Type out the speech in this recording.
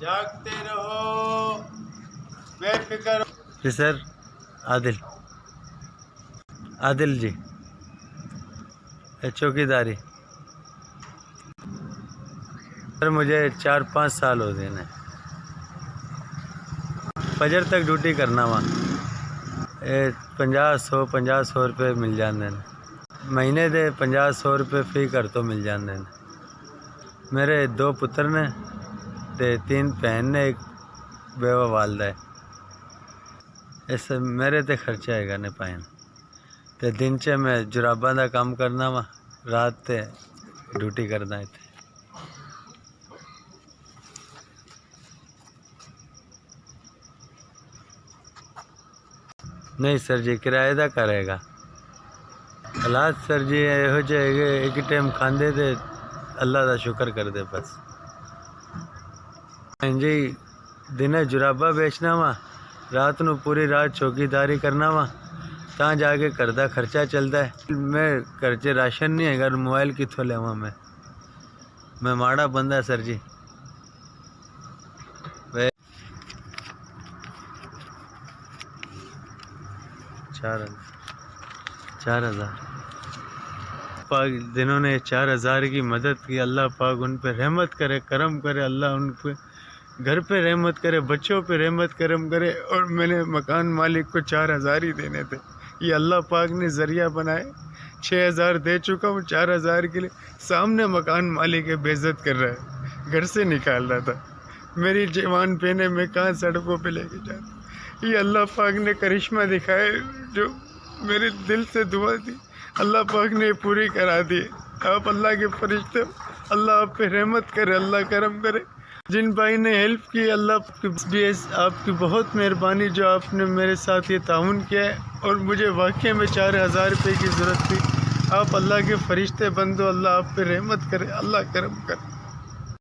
जागते रहो बेफिक्र। जी सर, आदिल जी, चौकीदारी। सर मुझे 4-5 साल हो गए हैं। फजर तक ड्यूटी करना वहाँ 50-100 रुपये मिल जाते हैं। महीने दे 50-100 रुपये फी कर तो मिल जाते हैं। मेरे 2 पुत्र ने ते 3 भैन ने, एक बेवा वालदा है। इस मेरे ते खर्चा हैगा ने पाए ते दिन च मैं जुराबां दा काम करना वा, रात ते ड्यूटी करना इत्थे। नहीं सर जी, किराए दा करेगा। हालात सर जी इहो जे एक टाइम खांदे ते अल्लाह दा शुक्र करदे बस। जी दिन जुराबा बेचना वा, रात नू पूरी रात चौकीदारी करना वा, तां जाके घर दा खर्चा चलदा है। मैं घर च राशन नहीं है, घर मोबाइल कित्थों लेवां मैं माड़ा बंदा सर जी। 4,000 पाक जिन्होंने 4,000 की मदद की, अल्लाह पाक उन पे रहमत करे, करम करे। अल्लाह उन पे घर पे रहमत करे, बच्चों पे रहमत करम करे। और मैंने मकान मालिक को 4,000 ही देने थे, ये अल्लाह पाक ने ज़रिया बनाए। 6,000 दे चुका हूँ, 4,000 के लिए सामने मकान मालिक है, बेइज्जत कर रहा है, घर से निकाल रहा था। मेरी जवान पहने मैं कहाँ सड़कों पे लेके जाता। ये अल्लाह पाक ने करिश्मा दिखाए, जो मेरे दिल से दुआ थी अल्लाह पाक ने पूरी करा दी। आप अल्लाह के फरिश्ते हो, अल्लाह आप पे रहमत करे, अल्लाह करम करे। जिन भाई ने हेल्प की, अल्लाह भी आपकी बहुत मेहरबानी जो आपने मेरे साथ ये ताउन किया है। और मुझे वाकई में 4,000 रुपये की ज़रूरत थी। आप अल्लाह के फरिश्ते बंदो, अल्लाह आप पे रहमत करे, अल्लाह करम करे।